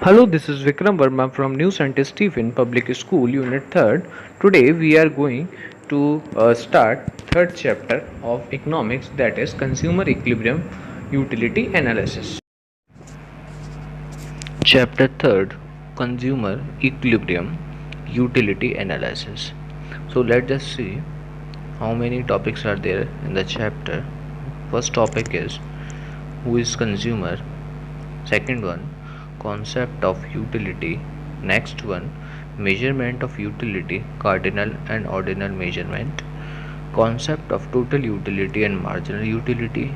Hello, this is Vikram Verma from New Scientist Stephen Public School, Unit 3rd. Today we are going to start third chapter of economics, that is consumer equilibrium utility analysis. Chapter 3rd, consumer equilibrium utility analysis. So let's just see how many topics are there in the chapter. First topic is who is consumer. Second one, concept of utility. Next one, measurement of utility, cardinal and ordinal measurement. Concept of total utility and marginal utility.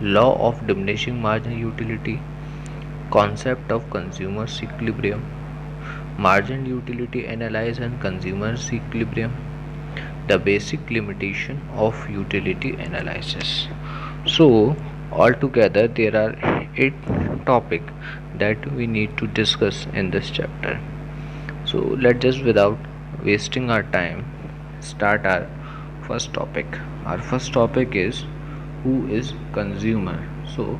Law of diminishing marginal utility. Concept of consumer's equilibrium. Marginal utility analysis and consumer's equilibrium. The basic limitation of utility analysis. So altogether there are 8 topics that we need to discuss in this chapter. So let's just without wasting our time start our first topic. Our first topic is who is consumer. So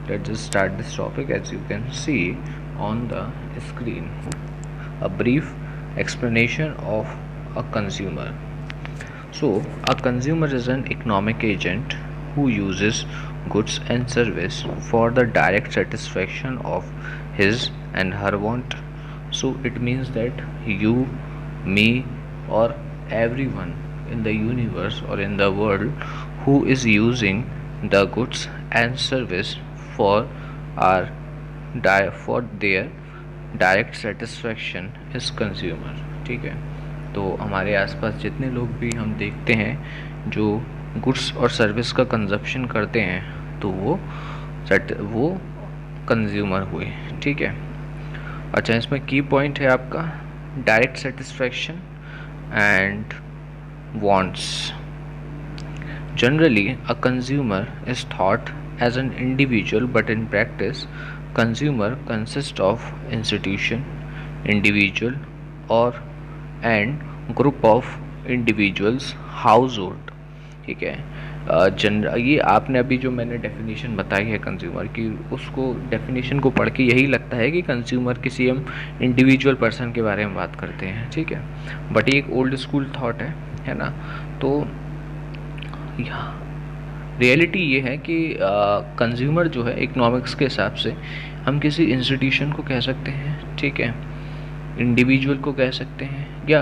let's just start this topic. As you can see on the screen, a brief explanation of a consumer. So a consumer is an economic agent who uses goods and service for the direct satisfaction of his and her want. So it means that you, me, or everyone in the universe or in the world who is using the goods and service for our for their direct satisfaction is consumer. ठीक है, तो हमारे आसपास जितने लोग भी हम देखते हैं जो गुड्स और सर्विस का कंजप्शन करते हैं तो वो कंज्यूमर हुए. ठीक है, अच्छा इसमें की पॉइंट है आपका direct satisfaction and wants. Generally a consumer is thought as an individual, but in practice consumer consists of institution, individual or and group of individuals, household. ठीक है, ये आपने अभी जो मैंने डेफिनेशन बताई है कंज्यूमर की, उसको डेफिनेशन को पढ़ के यही लगता है कि कंज्यूमर किसी हम इंडिविजुअल पर्सन के बारे में बात करते हैं. ठीक है, बट ये एक ओल्ड स्कूल थॉट है ना. तो यहाँ रियलिटी ये है कि कंज्यूमर जो है इकोनॉमिक्स के हिसाब से हम किसी इंस्टीट्यूशन को कह सकते हैं. ठीक है, इंडिविजुअल को कह सकते हैं या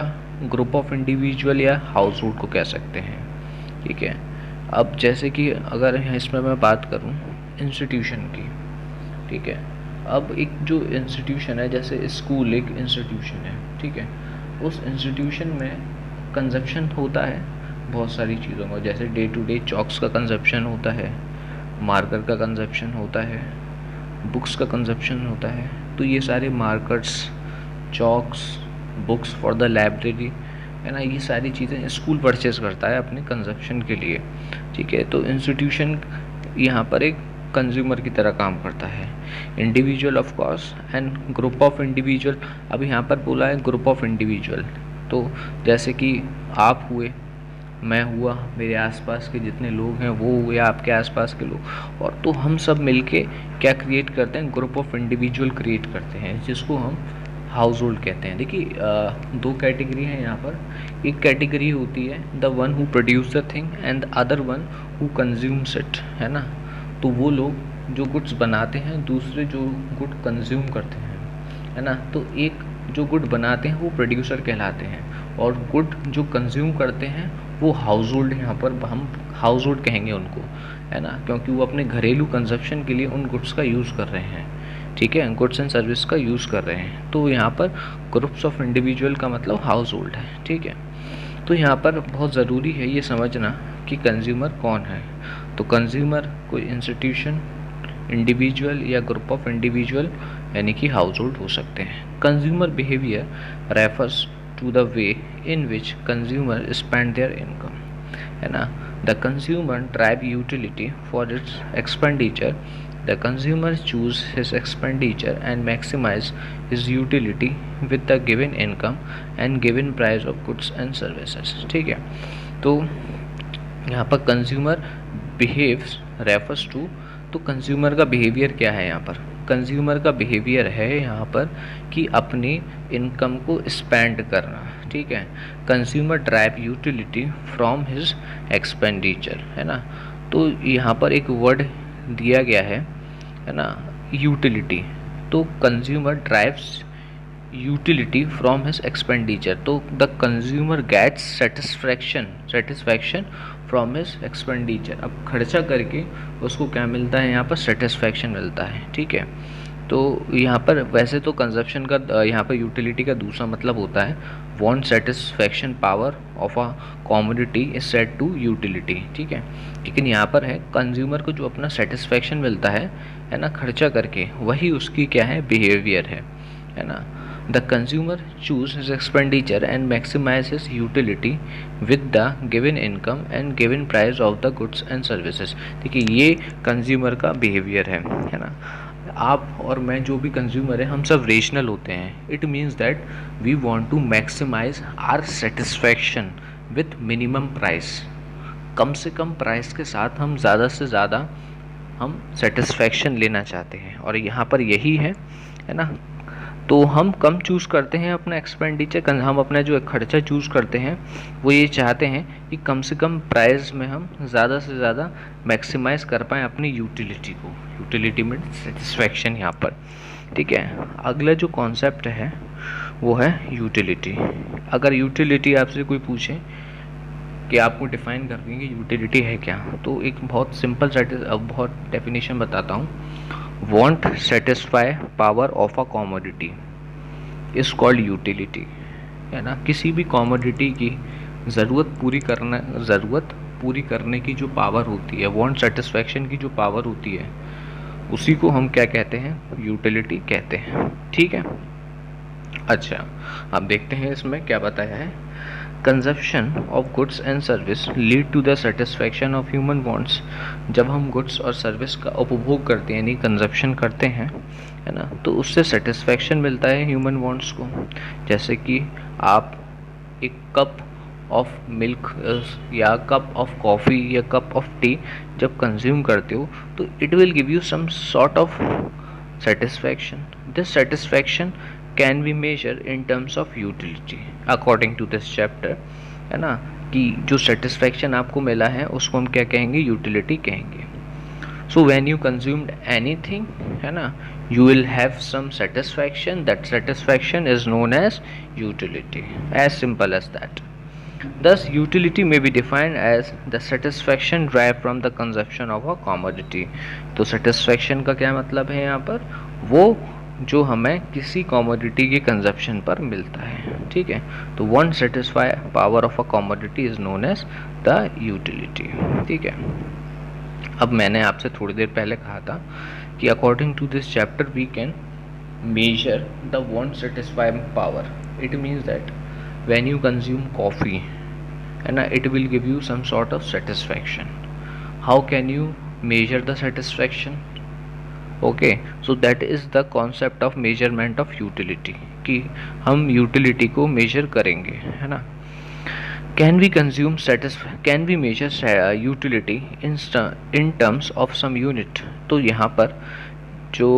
ग्रुप ऑफ इंडिविजुअल या हाउस होल्ड को कह सकते हैं. ठीक है, अब जैसे कि अगर इसमें मैं बात करूं इंस्टीट्यूशन की. ठीक है, अब एक जो इंस्टीट्यूशन है जैसे स्कूल एक इंस्टीट्यूशन है. ठीक है, उस इंस्टीट्यूशन में कंजप्शन होता है बहुत सारी चीज़ों में, जैसे डे टू डे चॉक्स का कंजप्शन होता है, मार्कर का कंजप्शन होता है, बुक्स का कंजप्शन होता है. तो ये सारे markers, chalks, books for the library है ना, ये सारी चीज़ें स्कूल परचेज करता है अपने कंजप्शन के लिए. ठीक है, तो इंस्टीट्यूशन यहाँ पर एक कंज्यूमर की तरह काम करता है. Individual of course and group of individual. अब यहाँ पर बोला है ग्रुप ऑफ इंडिविजुअल, तो जैसे कि आप हुए, मैं हुआ, मेरे आसपास के जितने लोग हैं वो हुए, आपके आसपास के लोग, और तो हम सब मिलके क्या क्रिएट करते हैं, ग्रुप ऑफ इंडिविजुअल क्रिएट करते हैं जिसको हम हाउस होल्ड कहते हैं. देखिए दो कैटेगरी हैं यहाँ पर. एक कैटेगरी होती है the one who produce the thing and the other one who consumes it, है ना. तो वो लोग जो गुड्स बनाते हैं, दूसरे जो गुड कंज्यूम करते हैं, है ना. तो एक जो गुड बनाते हैं वो प्रोड्यूसर कहलाते हैं और गुड जो कंज्यूम करते हैं वो हाउस होल्ड, यहाँ पर हम हाउस होल्ड कहेंगे उनको, है ना, क्योंकि वो अपने घरेलू कंजप्शन के लिए उन गुड्स का यूज़ कर रहे हैं. ठीक है, गुड्स एंड सर्विस का यूज़ कर रहे हैं. तो यहाँ पर ग्रुप्स ऑफ इंडिविजुअल का मतलब हाउस होल्ड है. ठीक है, तो यहाँ पर बहुत ज़रूरी है ये समझना कि कंज्यूमर कौन है. तो कंज्यूमर कोई इंस्टीट्यूशन, इंडिविजुअल या ग्रुप ऑफ इंडिविजुअल यानी कि हाउस होल्ड हो सकते हैं. Consumer behaviour refers to the way in which consumer spend their income, है ना. The consumer drive utility for its expenditure. The consumer choose his expenditure and maximize his utility with the given income and given price of goods and services. ठीक है, तो यहाँ पर consumer behaves refers to, तो consumer का behaviour क्या है यहाँ पर, कंज्यूमर का बिहेवियर है यहाँ पर कि अपनी इनकम को स्पेंड करना, ठीक है। Consumer drive utility from his expenditure, है ना। तो यहाँ पर एक वर्ड दिया गया है ना, यूटिलिटी। तो consumer drives utility from his expenditure, तो the consumer gets satisfaction from his expenditure. अब खर्चा करके उसको क्या मिलता है यहाँ पर, सेटिस्फैक्शन मिलता है, ठीक है। तो यहाँ पर वैसे तो कंजप्शन का यहाँ पर यूटिलिटी का दूसरा मतलब होता है want satisfaction power of a commodity is said to utility, ठीक है। लेकिन यहाँ पर है कंज्यूमर को जो अपना सेटिस्फैक्शन मिलता है ना, खर्चा करके, वही उसकी क्या है, बिहेवियर है ना। The consumer choose his expenditure and maximize his utility with the given income and given price of the goods and services। देखिए ये कंज्यूमर का बिहेवियर है ना। आप और मैं जो भी कंज्यूमर है, हम सब रेशनल होते हैं। It means that we want to maximise our satisfaction with minimum price. कम से कम प्राइस के साथ हम ज़्यादा से ज़्यादा हम सेटिस्फैक्शन लेना चाहते हैं, और यहाँ पर यही है ना। तो हम कम चूज़ करते हैं अपना एक्सपेंडिचर, हम अपना जो खर्चा चूज़ करते हैं वो ये चाहते हैं कि कम से कम प्राइस में हम ज़्यादा से ज़्यादा मैक्सिमाइज़ कर पाएँ अपनी यूटिलिटी को। यूटिलिटी में सेटिस्फैक्शन यहाँ पर, ठीक है। अगला जो कॉन्सेप्ट है वो है यूटिलिटी। अगर यूटिलिटी आपसे कोई पूछे कि आपको डिफ़ाइन कर देंगे यूटिलिटी है क्या, तो एक बहुत सिंपल बहुत डेफिनेशन बताता हूँ। Want satisfy power of a commodity is called utility, है ना। किसी भी कॉमोडिटी की ज़रूरत पूरी करने की जो पावर होती है, वांट सेटिस्फैक्शन की जो पावर होती है, उसी को हम क्या कहते हैं, यूटिलिटी कहते हैं, ठीक है। अच्छा, अब देखते हैं इसमें क्या बताया है। Consumption of goods and service lead to the satisfaction of human wants. जब हम गुड्स और सर्विस का उपभोग करते हैं, यानी कंजप्शन करते हैं, है ना, तो उससे सेटिस्फैक्शन मिलता है ह्यूमन वांट्स को। जैसे कि आप एक कप ऑफ मिल्क या कप ऑफ कॉफ़ी या कप ऑफ टी जब कंज्यूम करते हो, तो it will give you some sort of satisfaction. This satisfaction can be measure in terms of utility according to this chapter, है ना। कि जो सेटिस्फैक्शन आपको मिला है उसको हम क्या कहेंगे, यूटिलिटी कहेंगे। So when you consumed anything, है ना, you will have some satisfaction. That satisfaction is known as utility, as simple as that. Thus utility may be defined as the satisfaction derived from the consumption of a commodity. तो satisfaction का क्या मतलब है यहाँ पर, वो जो हमें किसी commodity के consumption पर मिलता है, ठीक है। तो one satisfy power of a commodity is known as the utility, ठीक है। अब मैंने आपसे थोड़ी देर पहले कहा था कि according to this chapter we can measure the want satisfying power. It means that when you consume coffee, है ना, it will give you some sort of satisfaction. How can you measure the satisfaction? Okay, so that is the concept of measurement of utility, कि हम utility को major करेंगे, है ना। Can we measure utility in terms of some unit? तो यहाँ पर जो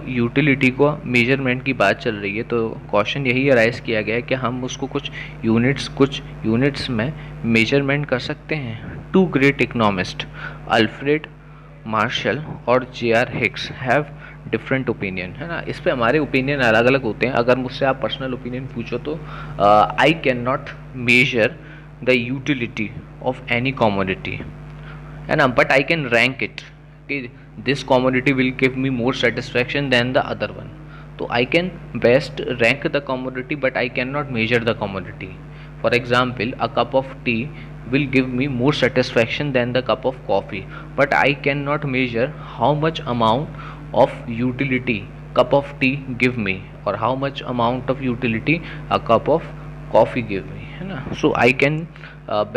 यूटिलिटी को मेजरमेंट की बात चल रही है, तो क्वेश्चन यही अराइज किया गया है कि हम उसको कुछ यूनिट्स में मेजरमेंट कर सकते हैं। Two great economist Alfred Marshall और J.R. Hicks have different opinion, है ना। इस पे हमारे ओपिनियन अलग अलग होते हैं। अगर मुझसे आप पर्सनल ओपिनियन पूछो तो I can not measure the utility of any commodity, है ना, but I can rank it कि this commodity will give me more satisfaction than the other one. तो I can best rank the commodity but I can not measure the commodity. For example, a cup of tea will give me more satisfaction than the cup of coffee, but I cannot measure how much amount of utility cup of tea give me or how much amount of utility a cup of coffee give me, है ना। So I can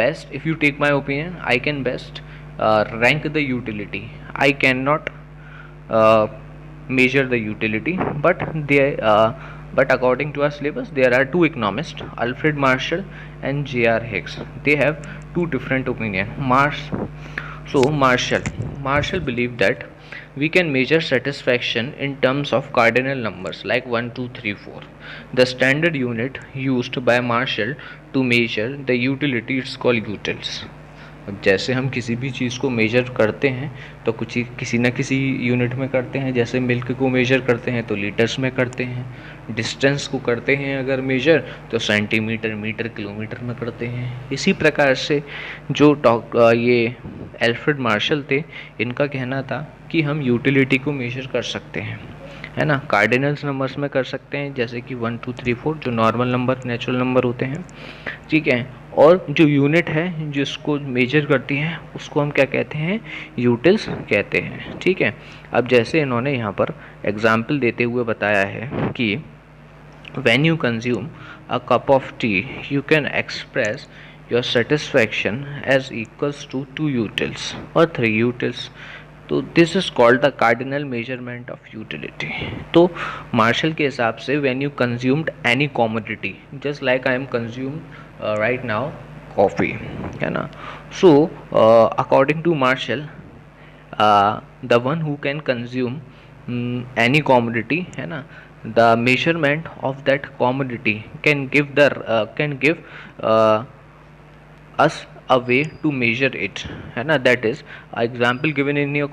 best, if you take my opinion, I can best rank the utility. I cannot measure the utility, but according to our syllabus there are two economists, Alfred Marshall and J.R. Hicks. They have two different opinion. So Marshall believed that we can measure satisfaction in terms of cardinal numbers like 1, 2, 3, 4. The standard unit used by Marshall to measure the utility is called utils. अब जैसे हम किसी भी चीज़ को major करते हैं तो कुछ ही किसी न किसी यूनिट में करते हैं। जैसे मिल्क को मेजर करते हैं तो लीटर्स में करते हैं, डिस्टेंस को करते हैं अगर मेजर तो सेंटीमीटर, मीटर, किलोमीटर में करते हैं। इसी प्रकार से जो ये एल्फ्रेड मार्शल थे, इनका कहना था कि हम यूटिलिटी को मेजर कर सकते हैं, है ना। कार्डिनल्स नंबर्स में कर सकते हैं जैसे कि 1, 2, 3, 4 जो नॉर्मल नंबर, नेचुरल नंबर होते हैं, ठीक है। और जो यूनिट है जिसको मेजर करती है उसको हम क्या कहते हैं, यूटिल्स कहते हैं, ठीक है। अब जैसे इन्होंने यहाँ पर एग्जाम्पल देते हुए बताया है कि when you consume a cup of tea you can express your satisfaction as equals to 2 utils or 3 utils. तो this is called the cardinal measurement of utility. तो मार्शल के हिसाब से when you consumed any commodity, just like I am consume right now coffee, है ना। So according to Marshall the one who can consume any commodity, है ना, the measurement of that commodity can give us a way to measure it, है ना। that is example given in your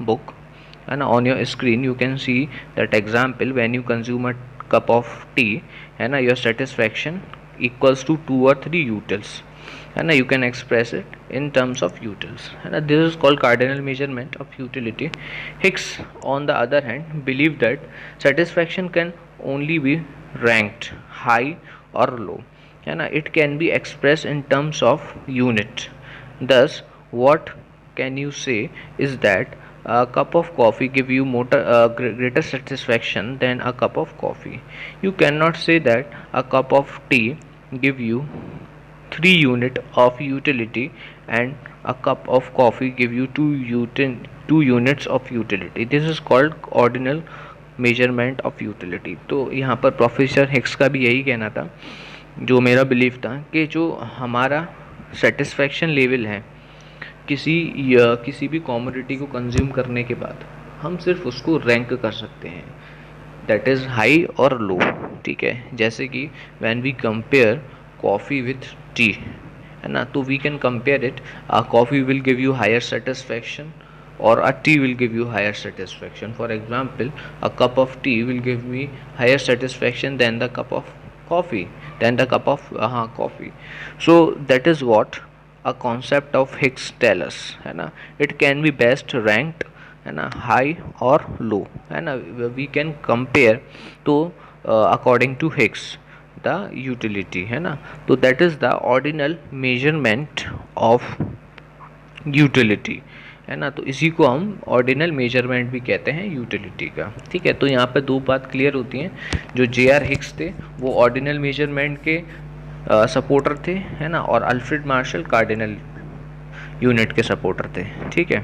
book, and on your screen you can see that example. When you consume a cup of tea, है ना, your satisfaction equals to 2 or 3 utils, है ना, you can express it in terms of utils, है ना। this is called cardinal measurement of utility. Hicks on the other hand believed that satisfaction can only be ranked high or low, है ना, it can be expressed in terms of unit. Thus what can you say is that a cup of coffee give you greater satisfaction than a cup of coffee. You cannot say that a cup of tea give you 3 unit of utility and a cup of coffee give you 2 units of utility. This is called ordinal measurement of utility. तो यहाँ पर professor Hicks का भी यही कहना था, जो मेरा बिलीफ था, कि जो हमारा सेटिस्फैक्शन लेवल है किसी भी कॉमोडिटी को कंज्यूम करने के बाद, हम सिर्फ उसको रैंक कर सकते हैं, दैट इज़ हाई और लो, ठीक है। जैसे कि when we compare coffee with tea, है ना, तो we can compare it, coffee will give you higher satisfaction or a tea will give you higher satisfaction. For example, a cup of tea will give me higher satisfaction than the cup of coffee, coffee. So that is what a concept of Hicks tell us, है ना। it can be best ranked, है ना, high or low, है ना, we can compare to according to Hicks the utility, है ना। तो that is the ordinal measurement of utility, है ना। तो इसी को हम ऑर्डिनल मेजरमेंट भी कहते हैं यूटिलिटी का, ठीक है। तो यहाँ पे 2 बात क्लियर होती हैं। जो जे.आर. हिक्स थे वो ऑर्डिनल मेजरमेंट के सपोर्टर थे, है ना, और अल्फ्रेड मार्शल कार्डिनल यूनिट के सपोर्टर थे, ठीक है।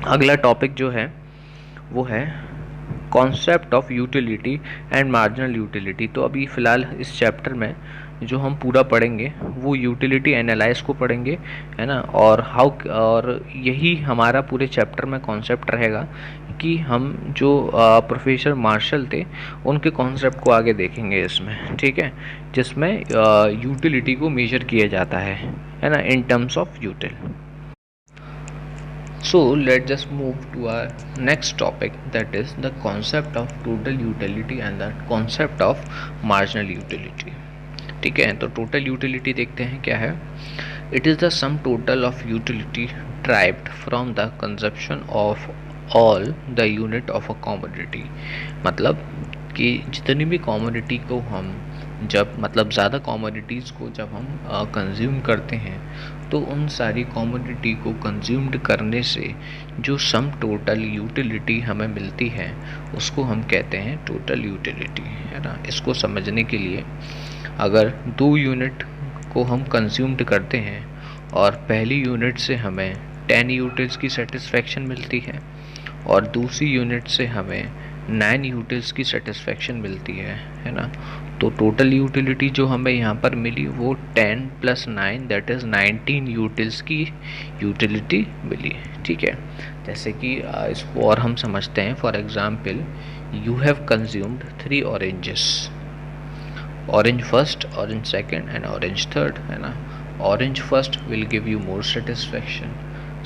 अगला टॉपिक जो है वो है concept of utility and marginal utility. तो अभी फ़िलहाल इस चैप्टर में जो हम पूरा पढ़ेंगे वो यूटिलिटी एनालाइज को पढ़ेंगे, है ना, और यही हमारा पूरे चैप्टर में कॉन्सेप्ट रहेगा कि हम जो प्रोफेसर मार्शल थे उनके कॉन्सेप्ट को आगे देखेंगे इसमें, ठीक है, जिसमें यूटिलिटी को मेजर किया जाता है ना, इन terms of यूटिल। So let's just move to our next topic, that is the concept of total utility and the concept of marginal utility, ठीक है। तो टोटल यूटिलिटी देखते हैं क्या है। It is the sum total of utility derived from the consumption of all the unit of a commodity. मतलब कि जितनी भी कॉमोडिटी को हम ज़्यादा कॉमोडिटीज़ को जब हम कंज्यूम करते हैं तो उन सारी कॉमोडिटी को कंज्यूम्ड करने से जो सम टोटल यूटिलिटी हमें मिलती है उसको हम कहते हैं टोटल यूटिलिटी, है ना। इसको समझने के लिए अगर 2 यूनिट को हम कंज्यूम्ड करते हैं और पहली यूनिट से हमें 10 यूनिट्स की सेटिस्फैक्शन मिलती है और दूसरी यूनिट से हमें 9 यूटिल्स की सेटिस्फेक्शन मिलती है ना। तो टोटल यूटिलिटी जो हमें यहाँ पर मिली वो 10 + 9 दैट इज़ 19 यूटिल्स की यूटिलिटी मिली। ठीक है, जैसे कि इसको और हम समझते हैं। For example, you have consumed 3 oranges, orange first, orange second and orange third, है ना। Orange first will give you more satisfaction,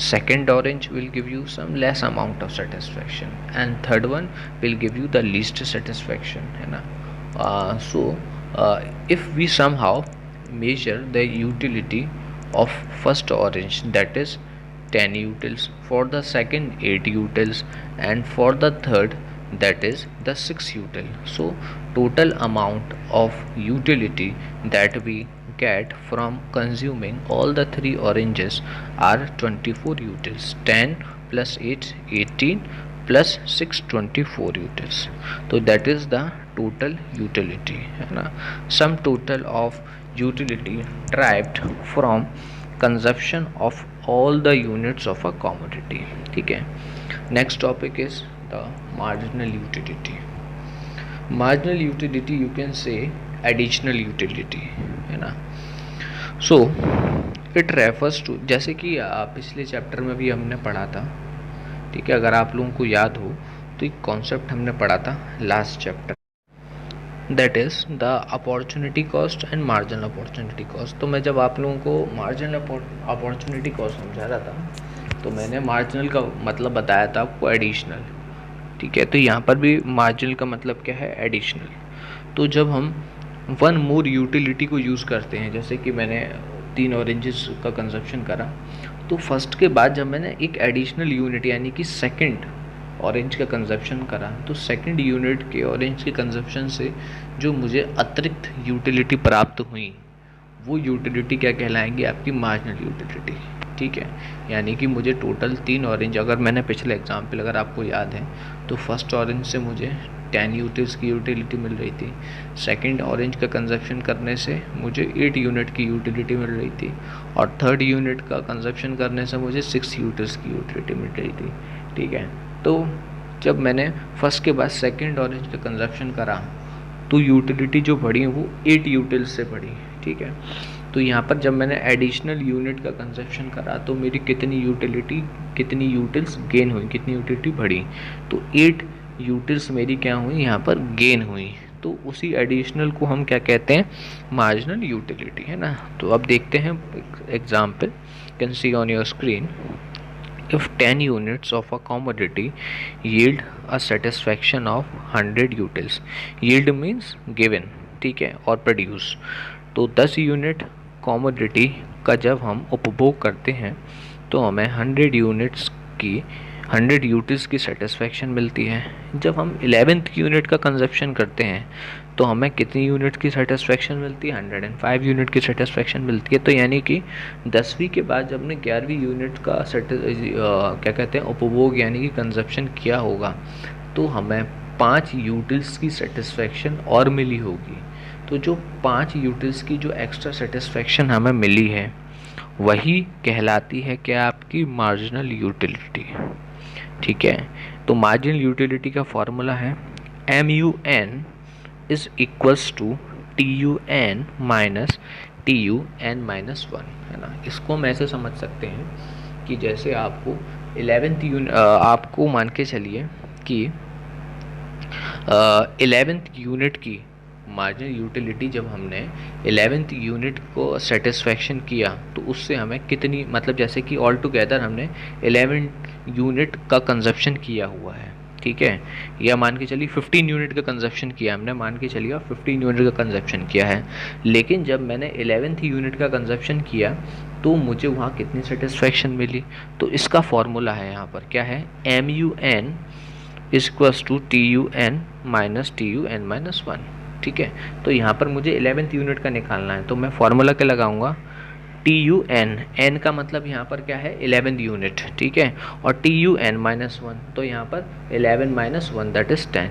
second orange will give you some less amount of satisfaction, and third one will give you the least satisfaction, है ना। So if we somehow measure the utility of first orange, that is 10 utils, for the second 8 utils, and for the third that is the 6 util. So total amount of utility that we get from consuming all the 3 oranges are 24 utils. 10 plus 8 18 plus 6 24 utils. So that is the total utility, है ना। Sum total of utility derived from consumption of all the units of a commodity। ठीक है, next topic is the marginal utility. Marginal utility you can say additional utility, है ना। So it refers to, जैसे कि पिछले chapter में भी हमने पढ़ा था, ठीक है, अगर आप लोगों को याद हो तो एक कॉन्सेप्ट हमने पढ़ा था last chapter, that is the opportunity cost and marginal opportunity cost. तो मैं जब आप लोगों को मार्जिनल अपॉर्चुनिटी कॉस्ट समझा रहा था तो मैंने मार्जिनल का मतलब बताया था आपको एडिशनल। ठीक है, तो यहाँ पर भी मार्जिनल का मतलब क्या है, एडिशनल। तो जब हम वन मोर यूटिलिटी को यूज़ करते हैं, जैसे कि मैंने 3 ऑरेंजेस का कंजप्शन करा, तो फर्स्ट के बाद जब मैंने एक एडिशनल यूनिट यानी कि सेकंड ऑरेंज का कंजप्शन करा, तो सेकंड यूनिट के ऑरेंज के कंजप्शन से जो मुझे अतिरिक्त यूटिलिटी प्राप्त हुई वो यूटिलिटी क्या कहलाएंगी, आपकी मार्जिनल यूटिलिटी। ठीक है, यानी कि मुझे टोटल 3 ऑरेंज, अगर मैंने पिछले एग्जाम्पल अगर आपको याद है तो फर्स्ट ऑरेंज से मुझे 10 यूटिल्स की यूटिलिटी मिल रही थी, सेकंड ऑरेंज का कंजप्शन करने से मुझे 8 यूनिट की यूटिलिटी मिल रही थी, और थर्ड यूनिट का कंजप्शन करने से मुझे 6 यूटिल्स की यूटिलिटी मिल रही थी। ठीक है, तो जब मैंने फर्स्ट के बाद सेकंड ऑरेंज का कंजप्शन करा तो यूटिलिटी जो बढ़ी वो 8 यूटिल्स से बढ़ी। ठीक है, तो यहाँ पर जब मैंने एडिशनल यूनिट का कंजप्शन करा तो मेरी कितनी यूटिल्स गेन हुई, कितनी यूटिलिटी बढ़ी, तो 8 यूटिल्स मेरी क्या हुई, यहाँ पर गेन हुई। तो उसी एडिशनल को हम क्या कहते हैं, मार्जिनल यूटिलिटी, है ना। तो अब देखते हैं example, can see on your screen, if 10 units of a commodity yield a satisfaction of 100 utils, yield means given, ठीक है, और produce, तो 10 यूनिट कॉमोडिटी का जब हम उपभोग करते हैं तो हमें 100 यूनिट्स की सेटिस्फेक्शन मिलती है। जब हम 11th यूनिट का कंजप्शन करते हैं तो हमें कितनी यूनिट की सेटिस्फेक्शन मिलती है, 105 यूनिट की सेटिस्फेक्शन मिलती है। तो यानी कि 10वीं के बाद जब हमने 11वीं यूनिट का क्या कहते हैं, उपभोग यानी कि कंजप्शन किया होगा, तो हमें 5 यूटिल्स की सेटिस्फेक्शन और मिली होगी। तो जो 5 यूटिल्स की जो एक्स्ट्रा सेटिस्फेक्शन हमें मिली है वही कहलाती है क्या, आपकी मार्जिनल यूटिलिटी। ठीक है, तो मार्जिनल यूटिलिटी का फॉर्मूला है MUN is equals to TUN minus TUN minus 1, है ना। इसको हम ऐसे समझ सकते हैं कि जैसे आपको 11th यूनिट, आपको मान के चलिए कि 11th यूनिट की मार्जिनल यूटिलिटी जब हमने 11th यूनिट को सेटिस्फेक्शन किया तो उससे हमें कितनी, मतलब जैसे कि ऑल टुगेदर हमने 11 यूनिट का कंजप्शन किया हुआ है, ठीक है, या मान के चलिए 15 यूनिट का कंजप्शन किया हमने, मान के चलिए 15 यूनिट का कंजप्शन किया है, लेकिन जब मैंने 11th यूनिट का कंजप्शन किया तो मुझे वहाँ कितनी सेटिस्फेक्शन मिली। तो इसका फॉर्मूला है यहाँ पर क्या है, MUN is equals to TUN minus TUN minus 1। ठीक है, तो यहाँ पर मुझे 11th यूनिट का निकालना है, तो मैं फॉर्मूला क्या लगाऊंगा, TUN, N का मतलब यहाँ पर क्या है, 11th यूनिट, ठीक है, और TUN माइनस 1, तो यहाँ पर 11 माइनस 1 दैट इज 10।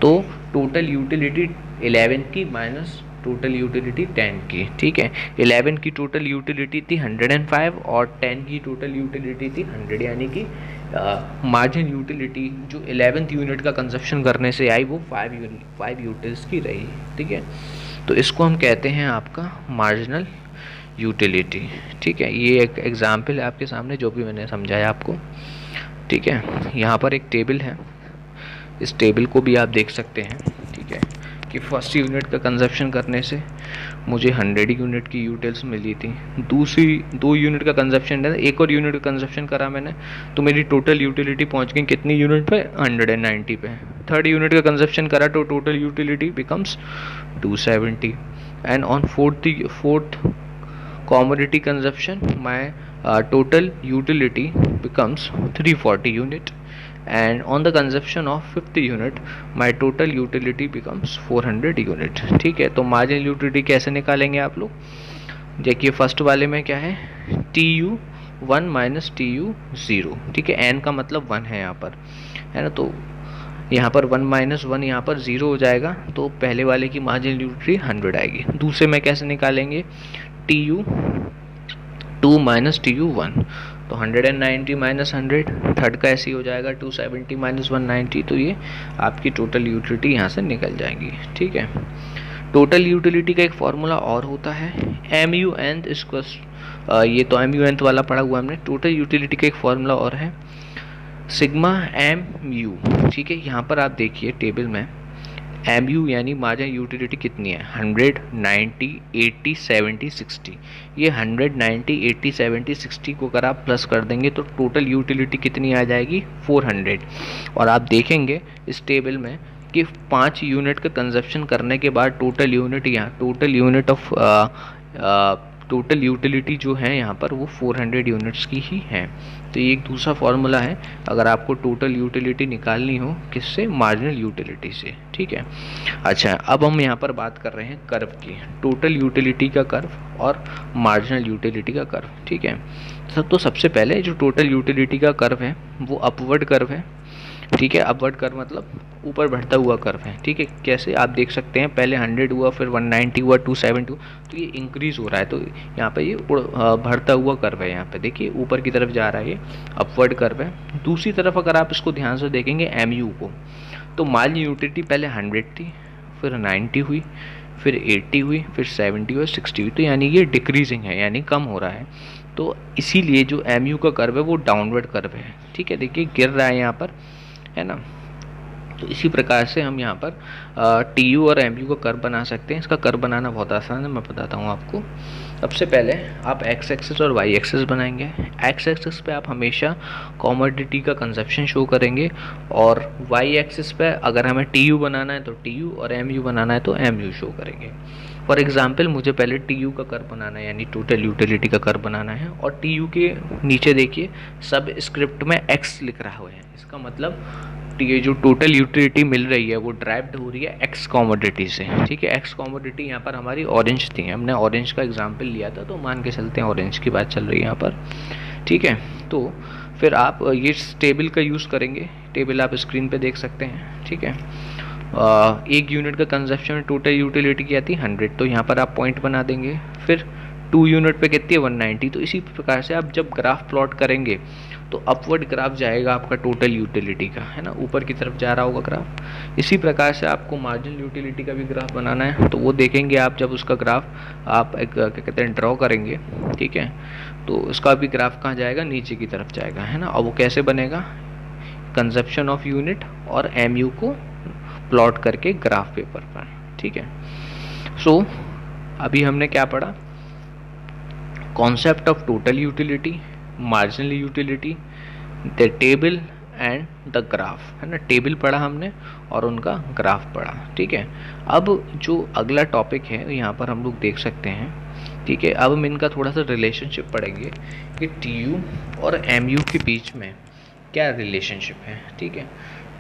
तो टोटल यूटिलिटी 11 की माइनस टोटल यूटिलिटी 10 की। ठीक है, 11 की टोटल यूटिलिटी थी 105 और 10 की टोटल यूटिलिटी थी 100, यानी कि मार्जिन यूटिलिटी जो 11th यूनिट का कंजप्शन करने से आई वो 5 यूटिल्स की रही, ठीक है। तो इसको हम कहते हैं आपका मार्जिनल यूटिलिटी, ठीक है। ये एक एग्जाम्पल है आपके सामने जो भी मैंने समझाया आपको, ठीक है। यहाँ पर एक टेबल है, इस टेबल को भी आप देख सकते हैं, ठीक है, कि फर्स्ट यूनिट का कंजप्शन करने से मुझे 100 यूनिट की यूटिल्स मिली थी। दूसरी 2 यूनिट का कंजप्शन है, एक और यूनिट का कंजप्शन करा मैंने, तो मेरी टोटल यूटिलिटी पहुंच गई कितनी यूनिट पे, 190 पे। थर्ड यूनिट का कंजप्शन करा तो total utility becomes 270 and on fourth commodity consumption my total utility becomes 340 unit, and on the consumption of 50 unit my total utility becomes 400 unit, ठीक है। तो marginal utility कैसे निकालेंगे आप लोग, देखिए फर्स्ट वाले में क्या है, TU1 माइनस TU0, ठीक है। n का मतलब 1 है यहाँ पर, है ना, तो यहाँ पर 1 माइनस 1 यहाँ पर 0 हो जाएगा, तो पहले वाले की मार्जिनल यूटिलिटी 100 आएगी। दूसरे में कैसे निकालेंगे, TU2 माइनस TU1, तो 190 माइनस 100, थर्ड का ऐसे ही हो जाएगा 270 माइनस 190, तो ये आपकी टोटल यूटिलिटी यहाँ से निकल जाएगी, ठीक है। टोटल यूटिलिटी का एक फॉर्मूला और होता है MU nth इक्वल्स, ये तो MU nth वाला पढ़ा हुआ हमने। टोटल यूटिलिटी का एक फॉर्मूला और है सिग्मा MU, ठीक है। यहाँ पर आप देखिए टेबल में MU यानी मार्जिनल यूटिलिटी कितनी है, 100, 90, 80, 70, 60। ये 100, 90, 80, 70, 60 को अगर आप प्लस कर देंगे तो टोटल यूटिलिटी कितनी आ जाएगी, 400। और आप देखेंगे इस टेबल में कि 5 यूनिट का कंजप्शन करने के बाद टोटल यूनिट, यहाँ total unit of total utility जो है यहाँ पर वो 400 यूनिट्स की ही है। तो ये एक दूसरा फॉर्मूला है अगर आपको टोटल यूटिलिटी निकालनी हो, किससे, मार्जिनल यूटिलिटी से, ठीक है। अच्छा, अब हम यहाँ पर बात कर रहे हैं कर्व की, टोटल यूटिलिटी का कर्व और मार्जिनल यूटिलिटी का कर्व, ठीक है। तो सबसे पहले जो टोटल यूटिलिटी का कर्व है वो अपवर्ड कर्व है, ठीक है। अपवर्ड कर्व मतलब ऊपर बढ़ता हुआ कर्व है, ठीक है। कैसे, आप देख सकते हैं पहले 100 हुआ, फिर 190 हुआ, 270 हुआ, तो ये इंक्रीज हो रहा है। तो यहाँ पे ये बढ़ता हुआ कर्व है, यहाँ पे देखिए ऊपर की तरफ जा रहा है, ये अपवर्ड कर्व है। दूसरी तरफ अगर आप इसको ध्यान से देखेंगे MU को, तो मार्जिनल यूटिलिटी पहले 100 थी, फिर 90 हुई, फिर 80 हुई, फिर 70 हुई, 60 हुई, तो यानी ये डिक्रीजिंग है, यानी कम हो रहा है। तो इसीलिए जो MU का कर्व है वो डाउनवर्ड कर्व है, ठीक है। देखिए गिर रहा है यहाँ पर, है ना। तो इसी प्रकार से हम यहाँ पर TU और MU का कर्व बना सकते हैं। इसका कर्व बनाना बहुत आसान है, मैं बताता हूँ आपको। सबसे पहले आप एक्स एक्सिस और वाई एक्सिस बनाएंगे। एक्स एक्सिस पे आप हमेशा कॉमोडिटी का कंजप्शन शो करेंगे, और वाई एक्सिस पे अगर हमें TU बनाना है तो TU और MU बनाना है तो MU शो करेंगे। फॉर एग्जाम्पल मुझे पहले TU का कर्व बनाना है, यानी टोटल यूटिलिटी का कर्व बनाना है, और TU के नीचे देखिए सब स्क्रिप्ट में X लिख रहा हुआ है। इसका मतलब ये जो टोटल यूटिलिटी मिल रही है वो ड्राइव्ड हो रही है एक्स कॉमोडिटी से, ठीक है। एक्स कॉमोडिटी यहाँ पर हमारी ऑरेंज थी, हमने ऑरेंज का एग्जाम्पल लिया था, तो मान के चलते हैं ऑरेंज की बात चल रही है यहाँ पर, ठीक है। तो फिर आप ये टेबल का यूज़ करेंगे, टेबल आप स्क्रीन पे देख सकते हैं, ठीक है। एक यूनिट का कंजप्शन टोटल यूटिलिटी क्या थी, 100, तो यहाँ पर आप पॉइंट बना देंगे। फिर 2 यूनिट पे कितनी है, 190। तो इसी प्रकार से आप जब ग्राफ प्लॉट करेंगे तो अपवर्ड ग्राफ जाएगा आपका टोटल यूटिलिटी का, है ना, ऊपर की तरफ जा रहा होगा ग्राफ। इसी प्रकार से आपको मार्जिनल यूटिलिटी का भी ग्राफ बनाना है, तो वो देखेंगे आप जब उसका ग्राफ आप एक क्या कहते हैं ड्रॉ करेंगे, ठीक है, तो उसका भी ग्राफ कहाँ जाएगा, नीचे की तरफ जाएगा, है ना। और वो कैसे बनेगा, कंजप्शन ऑफ यूनिट और MU को प्लॉट करके ग्राफ पेपर पर, ठीक है। सो अभी हमने क्या पढ़ा, concept of total utility, marginal utility, the table and the graph, है ना। टेबल पढ़ा हमने और उनका ग्राफ पढ़ा, ठीक है। अब जो अगला टॉपिक है यहाँ पर हम लोग देख सकते हैं, ठीक है। अब हम इनका थोड़ा सा रिलेशनशिप पढ़ेंगे कि TU और MU के बीच में क्या रिलेशनशिप है, ठीक है।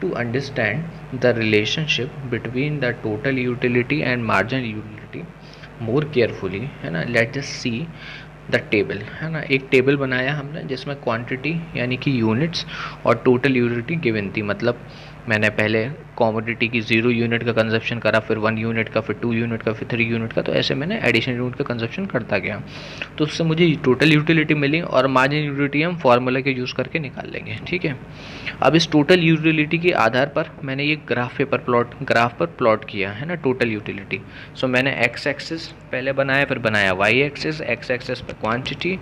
To understand the relationship between the total utility and marginal utility more carefully, है ना, let just see the table, है ना। एक टेबल बनाया हमने जिसमें क्वांटिटी यानी कि यूनिट्स और टोटल यूटिलिटी गिवन थी, मतलब मैंने पहले कॉमोडिटी की 0 यूनिट का कंजप्शन करा, फिर 1 यूनिट का, फिर 2 यूनिट का, फिर 3 यूनिट का, तो ऐसे मैंने एडिशनल यूनिट का कंजप्शन करता गया। तो उससे मुझे टोटल यूटिलिटी मिली और मार्जिन यूटिलिटी हम फार्मूला के यूज़ करके निकाल लेंगे। ठीक है, अब इस टोटल यूटिलिटी के आधार पर मैंने ये ग्राफ पर प्लॉट किया है ना, टोटल यूटिलिटी। सो मैंने एक्स एक्सिस पहले बनाया, फिर बनाया वाई एक्सिस, एक्स एक्सिस पे क्वांटिटी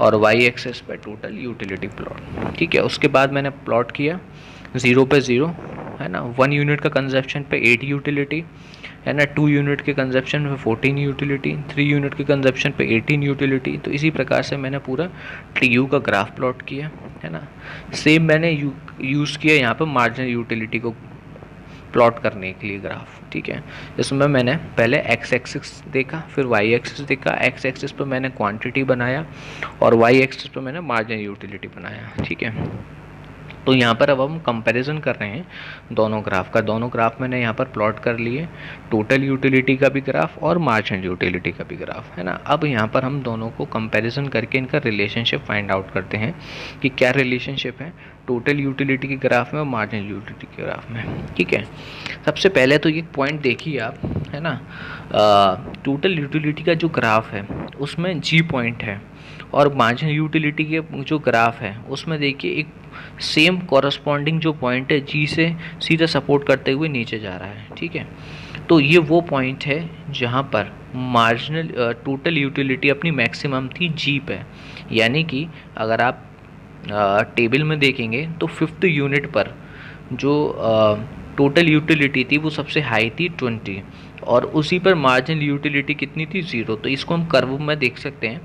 और वाई एक्सिस पे टोटल यूटिलिटी प्लॉट। ठीक है, उसके बाद मैंने प्लॉट किया 0 पे 0 है ना, 1 यूनिट का कंजप्शन पे 8 यूटिलिटी है ना, 2 यूनिट के कंजप्शन पे 14 यूटिलिटी, 3 यूनिट के कंजप्शन पे 18 यूटिलिटी। तो इसी प्रकार से मैंने पूरा टीयू का ग्राफ प्लॉट किया है ना। सेम मैंने यूज़ किया यहाँ पर मार्जिनल यूटिलिटी को प्लॉट करने के लिए ग्राफ। ठीक है, इसमें मैंने पहले एक्स एक्सिस देखा, फिर वाई एक्सिस देखा। एक्स एक्सिस पर मैंने क्वांटिटी बनाया और वाई एक्सिस पर मैंने मार्जिनल यूटिलिटी बनाया। ठीक है, तो यहाँ पर अब हम कंपैरिजन कर रहे हैं दोनों ग्राफ का। दोनों ग्राफ मैंने यहाँ पर प्लॉट कर लिए, टोटल यूटिलिटी का भी ग्राफ और मार्जिनल यूटिलिटी का भी ग्राफ है ना। अब यहाँ पर हम दोनों को कंपैरिजन करके इनका रिलेशनशिप फाइंड आउट करते हैं कि क्या रिलेशनशिप है टोटल यूटिलिटी के ग्राफ में और मार्जिनल यूटिलिटी के ग्राफ में। ठीक है, सबसे पहले तो ये पॉइंट देखिए आप, है ना, टोटल यूटिलिटी का जो ग्राफ है उसमें जी पॉइंट है और मार्जिनल यूटिलिटी के जो ग्राफ है उसमें देखिए एक सेम कॉरस्पॉन्डिंग जो पॉइंट है जी से सीधा सपोर्ट करते हुए नीचे जा रहा है। ठीक है, तो ये वो पॉइंट है जहाँ पर मार्जिनल टोटल यूटिलिटी अपनी मैक्सिमम थी जी पे। यानी कि अगर आप टेबल में देखेंगे तो 5th यूनिट पर जो टोटल यूटिलिटी थी वो सबसे हाई थी 20 और उसी पर मार्जिनल यूटिलिटी कितनी थी 0। तो इसको हम कर्व में देख सकते हैं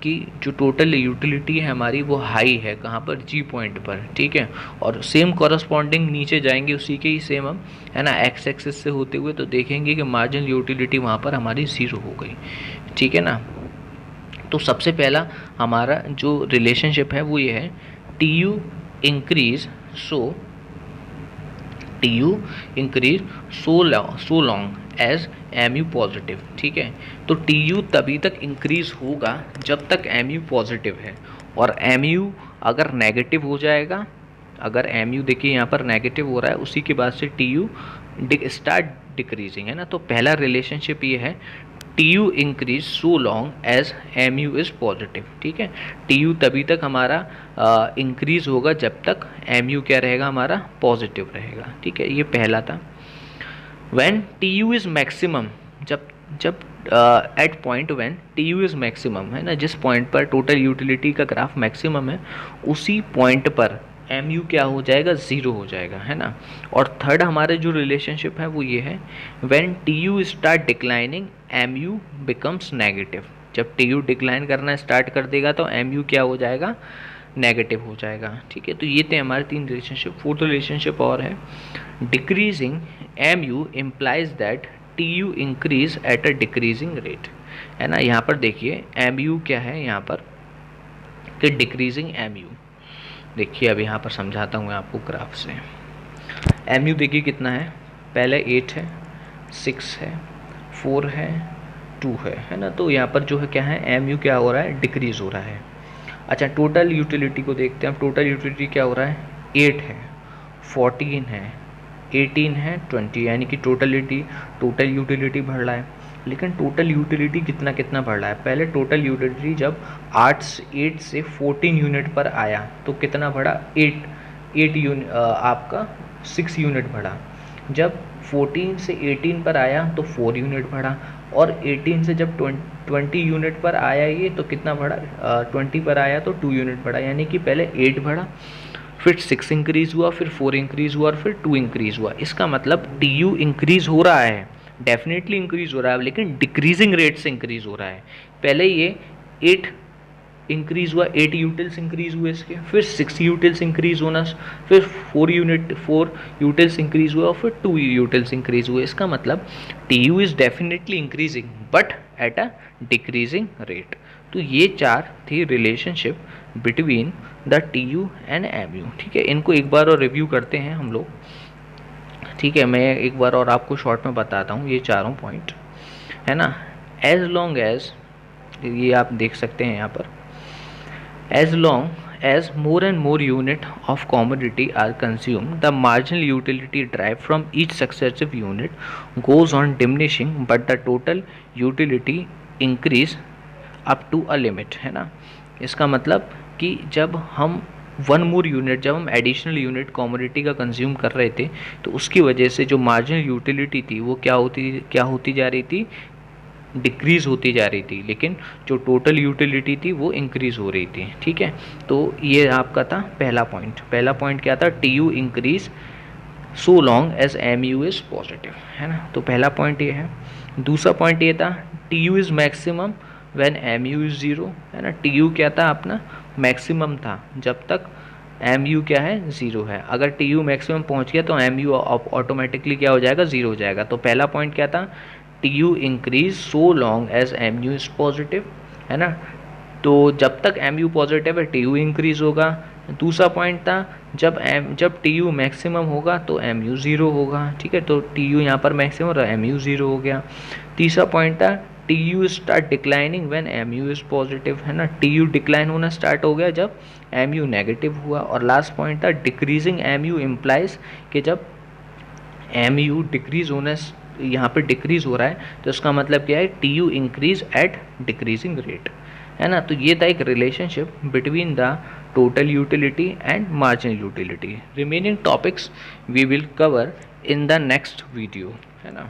कि जो टोटल यूटिलिटी है हमारी वो हाई है कहाँ पर, जी पॉइंट पर। ठीक है, और सेम कॉरस्पॉन्डिंग नीचे जाएंगे उसी के ही सेम हम, है ना, एक्स एक्सिस से होते हुए, तो देखेंगे कि मार्जिनल यूटिलिटी वहाँ पर हमारी 0 हो गई। ठीक है ना, तो सबसे पहला हमारा जो रिलेशनशिप है वो ये है T U increase so long as M U positive. ठीक है, तो टी यू तभी तक इंक्रीज होगा जब तक एम यू पॉजिटिव है, और एम यू अगर नेगेटिव हो जाएगा, अगर एम यू देखिए यहाँ पर नेगेटिव हो रहा है, उसी के बाद से टी यू स्टार्ट डिक्रीजिंग, है ना। तो पहला रिलेशनशिप ये है T U increase so long as M U is positive. ठीक है, टी यू तभी तक हमारा इंक्रीज होगा जब तक एम यू क्या रहेगा, हमारा पॉजिटिव रहेगा। ठीक है, ये पहला था। When T U is maximum, जब जब at point when T U is maximum, है ना, जिस पॉइंट पर टोटल यूटिलिटी का ग्राफ मैक्सिमम है उसी पॉइंट पर एम यू क्या हो जाएगा, 0 हो जाएगा, है ना। और थर्ड हमारे जो रिलेशनशिप है वो ये है when T U start declining M U becomes negative. जब टी यू डिक्लाइन करना स्टार्ट कर देगा तो एम यू क्या हो जाएगा, नेगेटिव हो जाएगा। ठीक है, तो ये थे हमारे 3 रिलेशनशिप। फोर्थ रिलेशनशिप और है decreasing M U implies that T U increase at a decreasing rate, है ना। यहाँ पर देखिए एम यू क्या है यहाँ पर कि डिक्रीजिंग एम यू। देखिए अब यहाँ पर समझाता हूँ आपको ग्राफ से। एम यू देखिए कितना है, पहले 8 है, 6 है, 4 है, 2 है ना। तो यहाँ पर जो है क्या है, एम यू क्या हो रहा है, डिक्रीज हो रहा है। अच्छा, टोटल यूटिलिटी को देखते हैं। टोटल यूटिलिटी क्या हो रहा है, 8 है, 14 है, 18 है, 20, यानी कि टोटल यूटिलिटी बढ़ रहा है। लेकिन टोटल यूटिलिटी कितना कितना बढ़ रहा है, पहले टोटल यूटिलिटी जब 8 से 14 यूनिट पर आया तो कितना बढ़ा, 8 यूनिट, आपका 6 यूनिट बढ़ा। जब 14 से 18 पर आया तो 4 यूनिट बढ़ा, और 18 से जब 20 यूनिट पर आया ये तो कितना बढ़ा, 20 पर आया तो 2 यूनिट बढ़ा। यानी कि पहले 8 बढ़ा, फिर 6 इंक्रीज़ हुआ, फिर 4 इंक्रीज़ हुआ और फिर 2 इंक्रीज़ हुआ। इसका मतलब टी यू इंक्रीज़ हो रहा है, डेफिनेटली इंक्रीज़ हो रहा है, लेकिन डिक्रीजिंग रेट से इंक्रीज़ हो रहा है। पहले ये 8 इंक्रीज़ हुआ, 8 यूटिल्स इंक्रीज़ हुए इसके, फिर 6 यूटिल्स इंक्रीज़ होना, फिर 4 यूटिल्स इंक्रीज़ हुआ और फिर 2 यूटिल्स इंक्रीज़ हुए। इसका मतलब T U is definitely increasing but at a decreasing rate. तो ये 4 थी relationship between the T U and M U. ठीक है, इनको एक बार और रिव्यू करते हैं हम लोग। ठीक है, मैं एक बार और आपको शॉर्ट में बताता हूँ ये चारों पॉइंट, है ना। एज लॉन्ग एज, ये आप देख सकते हैं यहाँ पर, as long as more and more unit of commodity are consumed, the marginal utility derived from each successive unit goes on diminishing, but the total utility increase up to a limit, है ना। इसका मतलब कि जब हम one more unit, जब हम additional unit commodity का कंज्यूम कर रहे थे, तो उसकी वजह से जो मार्जिनल यूटिलिटी थी वो क्या होती जा रही थी, डिक्रीज़ होती जा रही थी, लेकिन जो टोटल यूटिलिटी थी वो इंक्रीज़ हो रही थी। ठीक है, तो ये आपका था पहला पॉइंट क्या था, T U increase so long as M U is positive, है ना। तो पहला पॉइंट ये है। दूसरा पॉइंट ये था T U is maximum when M U is zero, है ना। टी यू क्या था अपना, मैक्सिमम था जब तक एम यू क्या है, ज़ीरो है। अगर टी यू मैक्सिमम पहुँच गया तो एम यू ऑटोमेटिकली क्या हो जाएगा, ज़ीरो हो जाएगा। तो पहला पॉइंट क्या था, T U increase so long as M U is positive, है ना। तो जब तक एम यू पॉजिटिव है टी यू इंक्रीज होगा। दूसरा पॉइंट था जब टी यू मैक्सिमम होगा तो एम यू ज़ीरो होगा। ठीक है, तो टी यू यहाँ पर मैक्सिमम और एम यू ज़ीरो हो गया। तीसरा पॉइंट था T U start declining when M U is positive, है ना। टी यू डिक्लाइन होना स्टार्ट हो गया जब एम यू नेगेटिव हुआ। और लास्ट पॉइंट था डिक्रीजिंग एम यू इम्प्लाइज कि जब एम यू डिक्रीज होना, यहाँ पे डिक्रीज हो रहा है तो इसका मतलब क्या है, T U increase at decreasing rate, है ना। तो ये था एक relationship between the total utility and marginal utility. Remaining topics we will cover in the next video, है ना।